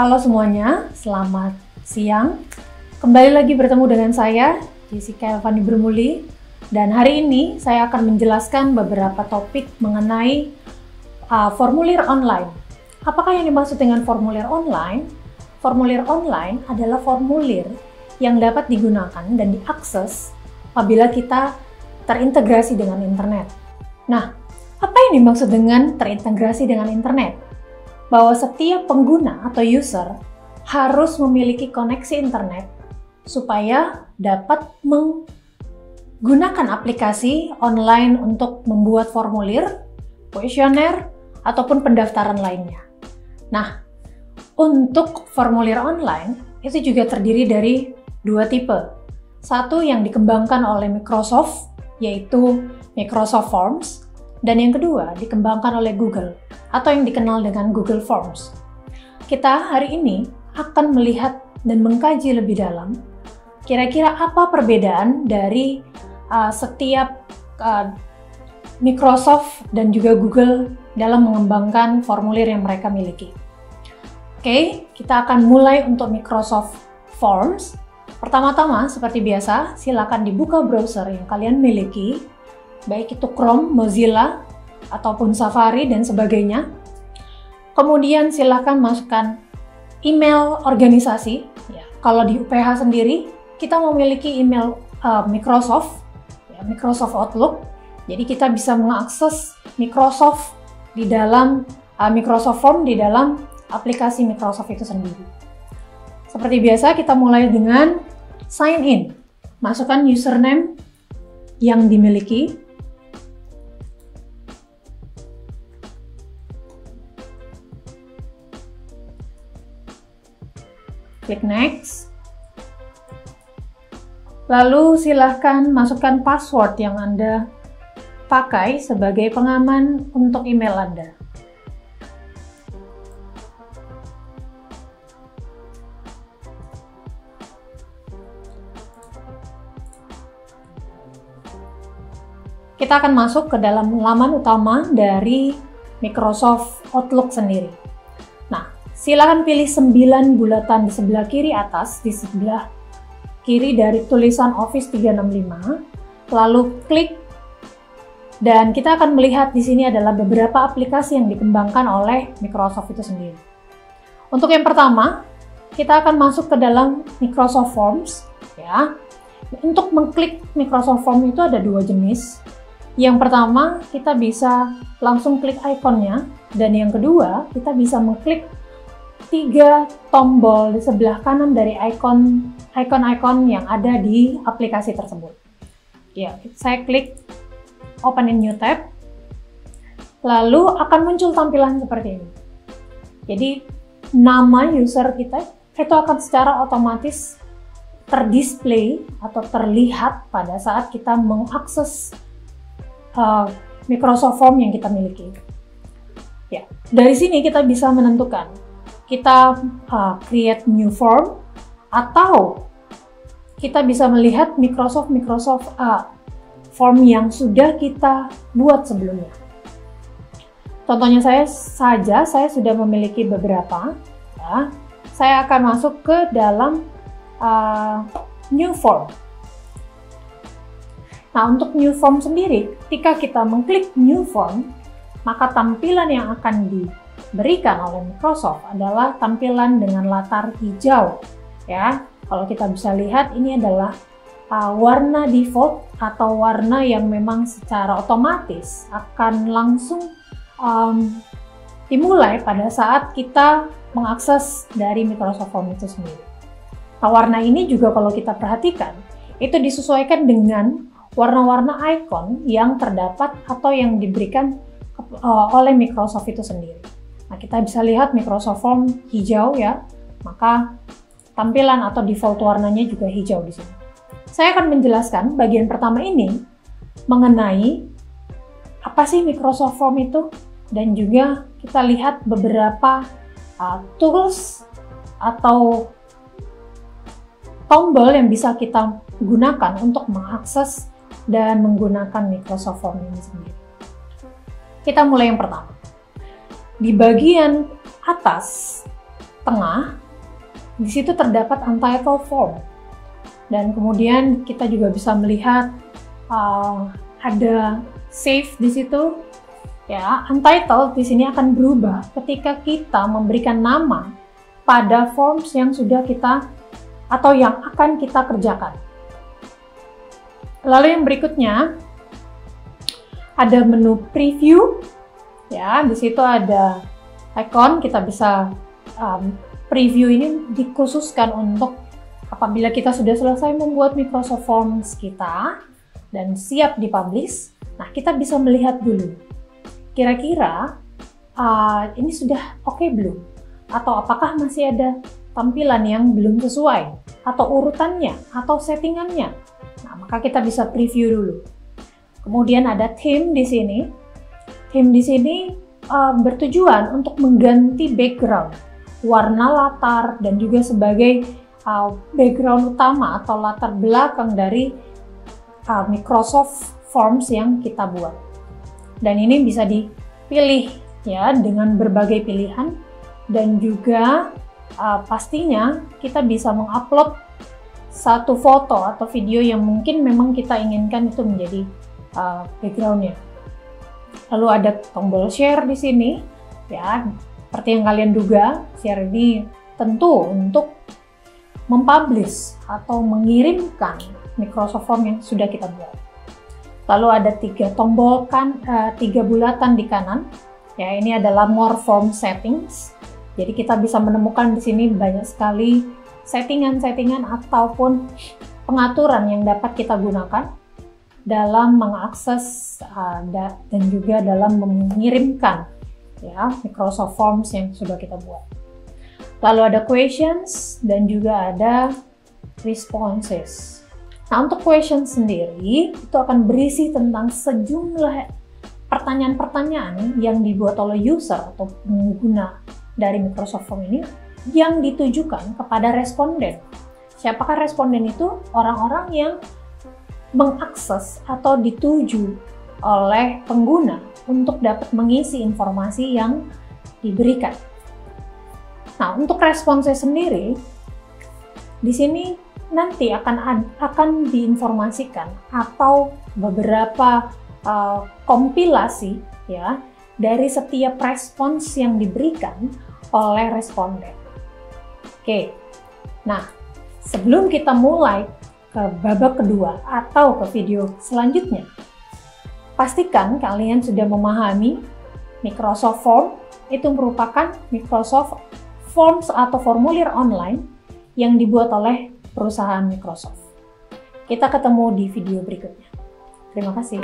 Halo semuanya, selamat siang. Kembali lagi bertemu dengan saya, Jessica Elvani Bermuli. Dan hari ini saya akan menjelaskan beberapa topik mengenai formulir online. Apakah yang dimaksud dengan formulir online? Formulir online adalah formulir yang dapat digunakan dan diakses apabila kita terintegrasi dengan internet. Nah, apa yang dimaksud dengan terintegrasi dengan internet? Bahwa setiap pengguna atau user harus memiliki koneksi internet supaya dapat menggunakan aplikasi online untuk membuat formulir, kuesioner, ataupun pendaftaran lainnya. Nah, untuk formulir online itu juga terdiri dari dua tipe. Satu yang dikembangkan oleh Microsoft, yaitu Microsoft Forms, dan yang kedua dikembangkan oleh Google atau yang dikenal dengan Google Forms. Kita hari ini akan melihat dan mengkaji lebih dalam kira-kira apa perbedaan dari setiap Microsoft dan juga Google dalam mengembangkan formulir yang mereka miliki. Oke, kita akan mulai untuk Microsoft Forms. Pertama-tama, seperti biasa, silakan dibuka browser yang kalian miliki, baik itu Chrome, Mozilla, ataupun Safari dan sebagainya. Kemudian silakan masukkan email organisasi. Ya, kalau di UPH sendiri, kita memiliki email Microsoft, ya, Microsoft Outlook. Jadi kita bisa mengakses Microsoft di dalam Microsoft Form di dalam aplikasi Microsoft itu sendiri. Seperti biasa, kita mulai dengan sign in. Masukkan username yang dimiliki. Klik next. Lalu silahkan masukkan password yang Anda pakai sebagai pengaman untuk email Anda. Kita akan masuk ke dalam laman utama dari Microsoft Outlook sendiri. Nah, silakan pilih 9 bulatan di sebelah kiri atas, di sebelah kiri dari tulisan Office 365, lalu klik, dan kita akan melihat di sini adalah beberapa aplikasi yang dikembangkan oleh Microsoft itu sendiri. Untuk yang pertama, kita akan masuk ke dalam Microsoft Forms, ya. Untuk mengklik Microsoft Forms itu ada dua jenis. Yang pertama, kita bisa langsung klik ikonnya, dan yang kedua, kita bisa mengklik 3 tombol di sebelah kanan dari icon-icon yang ada di aplikasi tersebut. Ya, saya klik Open in New Tab, lalu akan muncul tampilan seperti ini. Jadi, nama user kita itu akan secara otomatis terdisplay atau terlihat pada saat kita mengakses Microsoft Form yang kita miliki. Ya, dari sini kita bisa menentukan kita create new form, atau kita bisa melihat Microsoft Form yang sudah kita buat sebelumnya. Contohnya saya sudah memiliki beberapa. Ya. Saya akan masuk ke dalam new form. Nah, untuk new form sendiri, ketika kita mengklik new form, maka tampilan yang akan diberikan oleh Microsoft adalah tampilan dengan latar hijau. Ya, kalau kita bisa lihat, ini adalah warna default atau warna yang memang secara otomatis akan langsung dimulai pada saat kita mengakses dari Microsoft Form itu sendiri. Nah, warna ini juga kalau kita perhatikan, itu disesuaikan dengan warna-warna icon yang terdapat atau yang diberikan oleh Microsoft itu sendiri. Nah, kita bisa lihat Microsoft Form hijau, ya, maka tampilan atau default warnanya juga hijau di sini. Saya akan menjelaskan bagian pertama ini mengenai apa sih Microsoft Form itu, dan juga kita lihat beberapa tools atau tombol yang bisa kita gunakan untuk mengakses dan menggunakan Microsoft Form ini sendiri. Kita mulai yang pertama. Di bagian atas tengah, di situ terdapat untitled form. Dan kemudian kita juga bisa melihat ada save di situ. Ya, untitled di sini akan berubah ketika kita memberikan nama pada forms yang sudah kita atau yang akan kita kerjakan. Lalu yang berikutnya ada menu preview. Ya, di situ ada icon, kita bisa preview ini dikhususkan untuk apabila kita sudah selesai membuat Microsoft Forms kita dan siap dipublish. Nah, kita bisa melihat dulu kira-kira ini sudah oke belum? Atau apakah masih ada tampilan yang belum sesuai? Atau urutannya? Atau settingannya? Nah, maka kita bisa preview dulu. Kemudian ada theme di sini. Theme di sini bertujuan untuk mengganti background, warna latar, dan juga sebagai background utama atau latar belakang dari Microsoft Forms yang kita buat. Dan ini bisa dipilih ya dengan berbagai pilihan, dan juga pastinya kita bisa mengupload satu foto atau video yang mungkin memang kita inginkan itu menjadi backgroundnya. Lalu ada tombol share di sini ya, seperti yang kalian duga, share ini tentu untuk mempublish atau mengirimkan Microsoft Form yang sudah kita buat. Lalu ada 3 tombol 3 bulatan di kanan. Ya, ini adalah more form settings. Jadi kita bisa menemukan di sini banyak sekali settingan-settingan ataupun pengaturan yang dapat kita gunakan dalam mengakses dan juga dalam mengirimkan ya Microsoft Forms yang sudah kita buat. Lalu ada questions dan juga ada responses. Nah, untuk question sendiri itu akan berisi tentang sejumlah pertanyaan-pertanyaan yang dibuat oleh user atau pengguna dari Microsoft Form ini yang ditujukan kepada responden. Siapakah responden itu? Orang-orang yang mengakses atau dituju oleh pengguna untuk dapat mengisi informasi yang diberikan. Nah, untuk responsnya sendiri, di sini nanti akan diinformasikan atau beberapa kompilasi ya dari setiap respons yang diberikan oleh responden. Oke, nah sebelum kita mulai ke babak kedua atau ke video selanjutnya, pastikan kalian sudah memahami Microsoft Form itu merupakan Microsoft Forms atau formulir online yang dibuat oleh perusahaan Microsoft. Kita ketemu di video berikutnya. Terima kasih.